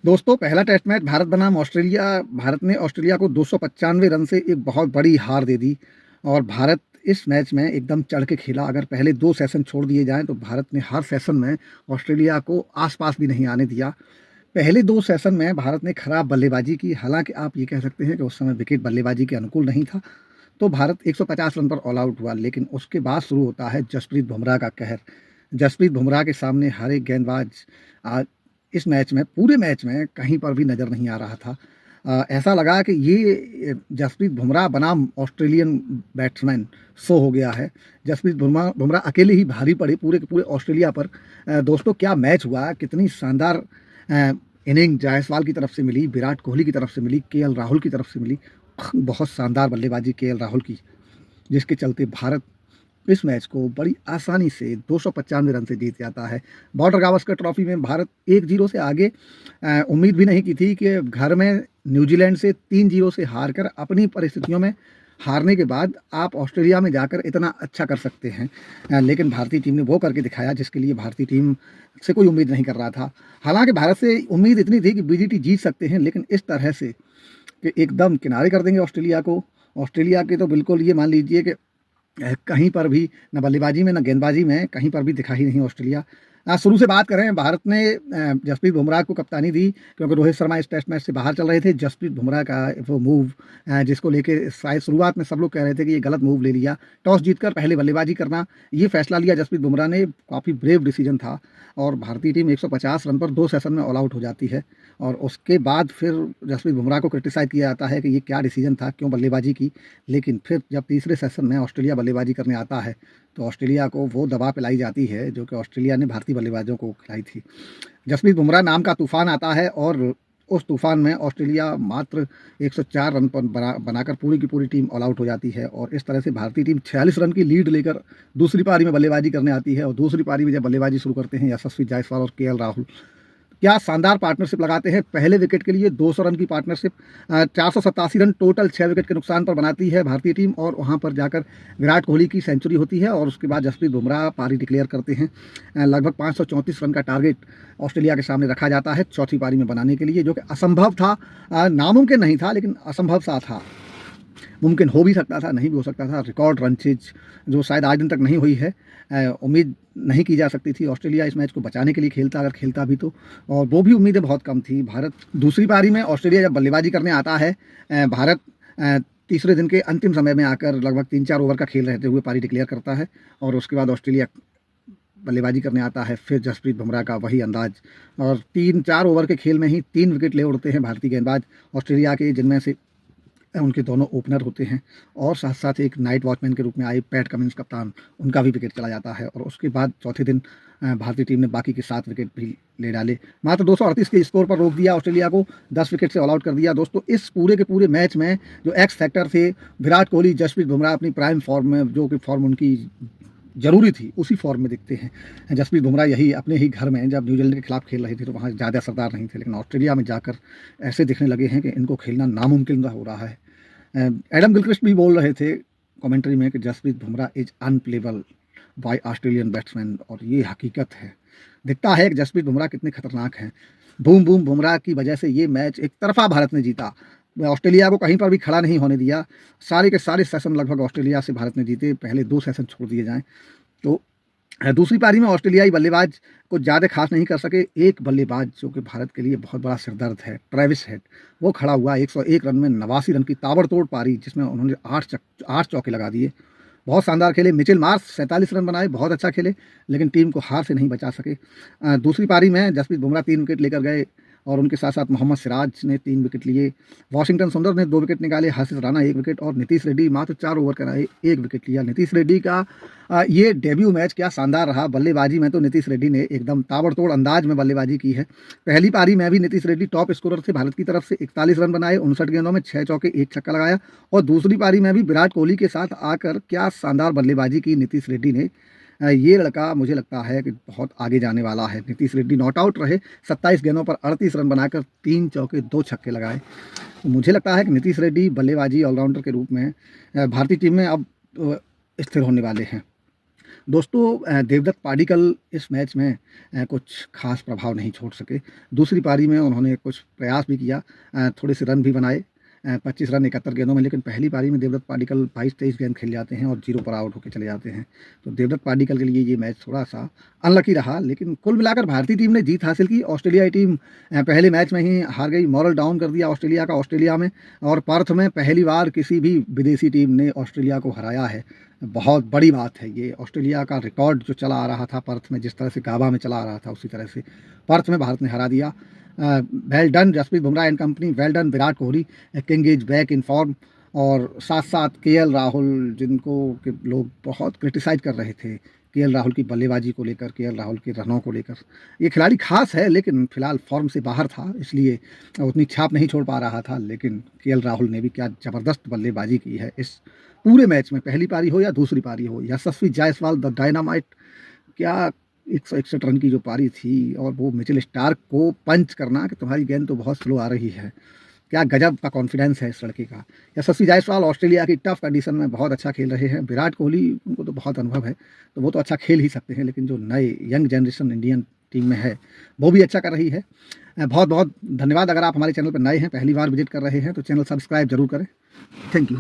दोस्तों, पहला test match Bharat बनाम ऑस्ट्रेलिया। भारत ने ऑस्ट्रेलिया को 295 रन से एक बहुत बड़ी हार दे दी और भारत इस मैच में एकदम चढ़ के खेला। अगर पहले 2 सेशन छोड़ दिए जाएँ तो भारत ने हर सेशन में ऑस्ट्रेलिया को आस-पास भी नहीं आने दिया। पहले 2 सेशन में भारत ने खराब बल्लेबाजी की, हालाँकि आप ये कह सकते हैं कि उस समय विकेट बल्लेबाजी के अनुकूल नहीं था, तो भारत 150 रन पर ऑल आउट हुआ। लेकिन उसके बाद शुरू होता है जसप्रीत बुमराह का कहर। जसप्रीत बुमराह के सामने हर एक गेंदबाज आज इस मैच में, पूरे मैच में कहीं पर भी नज़र नहीं आ रहा था। ऐसा लगा कि ये जसप्रीत बुमराह बनाम ऑस्ट्रेलियन बैट्समैन शो हो गया है। जसप्रीत बुमराह बुमराह अकेले ही भारी पड़े पूरे के पूरे ऑस्ट्रेलिया पर। दोस्तों, क्या मैच हुआ, कितनी शानदार इनिंग जायसवाल की तरफ से मिली, विराट कोहली की तरफ से मिली, केएल राहुल की तरफ से मिली। बहुत शानदार बल्लेबाजी केएल राहुल की, जिसके चलते भारत इस मैच को बड़ी आसानी से 295 रन से जीत जाता है। बॉर्डर गावस्कर ट्रॉफी में भारत 1-0 से आगे। उम्मीद भी नहीं की थी कि घर में न्यूजीलैंड से 3-0 से हार कर, अपनी परिस्थितियों में हारने के बाद आप ऑस्ट्रेलिया में जाकर इतना अच्छा कर सकते हैं। लेकिन भारतीय टीम ने वो करके दिखाया जिसके लिए भारतीय टीम से कोई उम्मीद नहीं कर रहा था। हालांकि भारत से उम्मीद इतनी थी कि बीजीटी जीत सकते हैं, लेकिन इस तरह से कि एकदम किनारे कर देंगे ऑस्ट्रेलिया को। ऑस्ट्रेलिया के तो बिल्कुल ये मान लीजिए कि कहीं पर भी न बल्लेबाजी में न गेंदबाजी में कहीं पर भी दिखा ही नहीं ऑस्ट्रेलिया। शुरू से बात करें, भारत ने जसप्रीत बुमराह को कप्तानी दी क्योंकि रोहित शर्मा इस टेस्ट मैच से बाहर चल रहे थे। जसप्रीत बुमराह का वो मूव, जिसको लेके शायद शुरुआत में सब लोग कह रहे थे कि ये गलत मूव ले लिया। टॉस जीतकर पहले बल्लेबाजी करना, ये फैसला लिया जसप्रीत बुमराह ने। काफ़ी ब्रेव डिसीजन था और भारतीय टीम 150 रन पर 2 सेशन में ऑल आउट हो जाती है। और उसके बाद फिर जसप्रीत बुमराह को क्रिटिसाइज़ किया जाता है कि ये क्या डिसीजन था, क्यों बल्लेबाजी की। लेकिन फिर जब तीसरे सेशन में ऑस्ट्रेलिया बल्लेबाजी करने आता है तो ऑस्ट्रेलिया को वो दवा पिलाई जाती है जो कि ऑस्ट्रेलिया ने भारतीय बल्लेबाजों को खिलाई थी। जसप्रीत बुमराह नाम का तूफान आता है और उस तूफान में ऑस्ट्रेलिया मात्र 104 रन पर बनाकर पूरी की पूरी टीम ऑल आउट हो जाती है। और इस तरह से भारतीय टीम 46 रन की लीड लेकर दूसरी पारी में बल्लेबाजी करने आती है। और दूसरी पारी में जब बल्लेबाजी शुरू करते हैं यशस्वी जायसवाल और केएल राहुल, क्या शानदार पार्टनरशिप लगाते हैं। पहले विकेट के लिए 200 रन की पार्टनरशिप, 487 रन टोटल 6 विकेट के नुकसान पर बनाती है भारतीय टीम। और वहां पर जाकर विराट कोहली की सेंचुरी होती है और उसके बाद जसप्रीत बुमराह पारी डिक्लेयर करते हैं। लगभग 534 रन का टारगेट ऑस्ट्रेलिया के सामने रखा जाता है चौथी पारी में बनाने के लिए, जो कि असंभव था। नामुमकिन नहीं था, लेकिन असंभव सा था। मुमकिन हो भी सकता था, नहीं भी हो सकता था। रिकॉर्ड रन चेज जो शायद आज दिन तक नहीं हुई है। उम्मीद नहीं की जा सकती थी ऑस्ट्रेलिया इस मैच को बचाने के लिए खेलता, अगर खेलता भी तो। और वो भी उम्मीदें बहुत कम थी। भारत दूसरी पारी में ऑस्ट्रेलिया जब बल्लेबाजी करने आता है, भारत तीसरे दिन के अंतिम समय में आकर लगभग 3-4 ओवर का खेल रहते हुए पारी डिक्लेयर करता है। और उसके बाद ऑस्ट्रेलिया बल्लेबाजी करने आता है। फिर जसप्रीत बुमराह का वही अंदाज और 3-4 ओवर के खेल में ही 3 विकेट ले उड़ते हैं भारतीय गेंदबाज ऑस्ट्रेलिया के, जिनमें से उनके दोनों ओपनर होते हैं और साथ साथ एक नाइट वॉचमैन के रूप में आए पैट कमिंस कप्तान, उनका भी विकेट चला जाता है। और उसके बाद चौथे दिन भारतीय टीम ने बाकी के 7 विकेट भी ले डाले। मात्र 238 के स्कोर पर रोक दिया ऑस्ट्रेलिया को, 10 विकेट से ऑल आउट कर दिया। दोस्तों, इस पूरे के पूरे मैच में जो एक्स फैक्टर थे, विराट कोहली, जसप्रीत बुमराह अपनी प्राइम फॉर्म में, जो कि फॉर्म उनकी ज़रूरी थी, उसी फॉर्म में दिखते हैं। जसप्रीत बुमराह यही अपने ही घर में जब न्यूजीलैंड के खिलाफ खेल रहे थे तो वहाँ ज़्यादा असरदार नहीं थे, लेकिन ऑस्ट्रेलिया में जाकर ऐसे दिखने लगे हैं कि इनको खेलना नामुमकिन हो रहा है। एडम गिलक्रिस्ट भी बोल रहे थे कमेंट्री में कि Jasprit Bumrah is unplayable by Australian batsman, और ये हकीकत है। दिखता है कि जसप्रीत बुमराह कितने खतरनाक हैं। बूम बूम बुमराह की वजह से ये मैच एक तरफा भारत ने जीता, ऑस्ट्रेलिया को कहीं पर भी खड़ा नहीं होने दिया। सारे के सारे सेशन लगभग ऑस्ट्रेलिया से भारत ने जीते, पहले 2 सेशन छोड़ दिए जाएं तो। दूसरी पारी में ऑस्ट्रेलियाई बल्लेबाज को ज़्यादा खास नहीं कर सके। एक बल्लेबाज जो कि भारत के लिए बहुत बड़ा सिरदर्द है, ट्रेविस हेड, वो खड़ा हुआ 101 रन में 89 रन की ताबड़तोड़ पारी, जिसमें उन्होंने 8 चौके लगा दिए। बहुत शानदार खेले। मिचेल मार्श 47 रन बनाए, बहुत अच्छा खेले, लेकिन टीम को हार से नहीं बचा सके। दूसरी पारी में जसप्रीत बुमराह 3 विकेट लेकर गए और उनके साथ साथ मोहम्मद सिराज ने 3 विकेट लिए। वाशिंगटन सुंदर ने 2 विकेट निकाले, हर्षित राणा 1 विकेट और नीतीश रेड्डी मात्र 4 ओवर कराए 1 विकेट लिया। नीतीश रेड्डी का ये डेब्यू मैच क्या शानदार रहा। बल्लेबाजी में तो नीतीश रेड्डी ने एकदम ताबड़तोड़ अंदाज में बल्लेबाजी की है। पहली पारी में भी नीतीश रेड्डी टॉप स्कोरर थे भारत की तरफ से, 41 रन बनाए, 59 गेंदों में 6 चौके 1 छक्का लगाया। और दूसरी पारी में भी विराट कोहली के साथ आकर क्या शानदार बल्लेबाजी की नीतीश रेड्डी ने। ये लड़का मुझे लगता है कि बहुत आगे जाने वाला है। नीतीश रेड्डी नॉट आउट रहे, 27 गेंदों पर 38 रन बनाकर 3 चौके 2 छक्के लगाए। तो मुझे लगता है कि नीतीश रेड्डी बल्लेबाजी ऑलराउंडर के रूप में भारतीय टीम में अब स्थिर होने वाले हैं। दोस्तों देवदत्त पाडिक्कल इस मैच में कुछ खास प्रभाव नहीं छोड़ सके। दूसरी पारी में उन्होंने कुछ प्रयास भी किया, थोड़े से रन भी बनाए, 25 रन 71 गेंदों में, लेकिन पहली पारी में देवदत्त पाडिक्कल 22-23 गेंद खेल जाते हैं और 0 पर आउट होकर चले जाते हैं। तो देवदत्त पाडिक्कल के लिए ये मैच थोड़ा-सा अनलकी रहा, लेकिन कुल मिलाकर भारतीय टीम ने जीत हासिल की। ऑस्ट्रेलियाई टीम पहले मैच में ही हार गई, मोरल डाउन कर दिया ऑस्ट्रेलिया का ऑस्ट्रेलिया में, और पर्थ में पहली बार किसी भी विदेशी टीम ने ऑस्ट्रेलिया को हराया है। बहुत बड़ी बात है ये। ऑस्ट्रेलिया का रिकॉर्ड जो चला आ रहा था पर्थ में, जिस तरह से गाबा में चला आ रहा था, उसी तरह से पर्थ में भारत ने हरा दिया। Well done Jasprit Bumrah and company, well done Virat Kohli, king is back in form. और साथ साथ केएल राहुल, जिनको के लोग बहुत क्रिटिसाइज कर रहे थे केएल राहुल की बल्लेबाजी को लेकर, केएल राहुल के रनों को लेकर। ये खिलाड़ी खास है, लेकिन फिलहाल फॉर्म से बाहर था, इसलिए उतनी छाप नहीं छोड़ पा रहा था। लेकिन केएल राहुल ने भी क्या ज़बरदस्त बल्लेबाजी की है इस पूरे मैच में, पहली पारी हो या दूसरी पारी हो। यशस्वी जायसवाल द डायनामाइट, क्या 161 रन की जो पारी थी, और वो मिचेल स्टार्क को पंच करना कि तुम्हारी गेंद तो बहुत स्लो आ रही है। क्या गजब का कॉन्फिडेंस है इस लड़के का। यशस्वी जायसवाल ऑस्ट्रेलिया की टफ कंडीशन में बहुत अच्छा खेल रहे हैं। विराट कोहली, उनको तो बहुत अनुभव है, तो वो तो अच्छा खेल ही सकते हैं, लेकिन जो नए यंग जनरेशन इंडियन टीम में है, वो भी अच्छा कर रही है। बहुत बहुत धन्यवाद। अगर आप हमारे चैनल पर नए हैं, पहली बार विजिट कर रहे हैं, तो चैनल सब्सक्राइब जरूर करें। Thank you.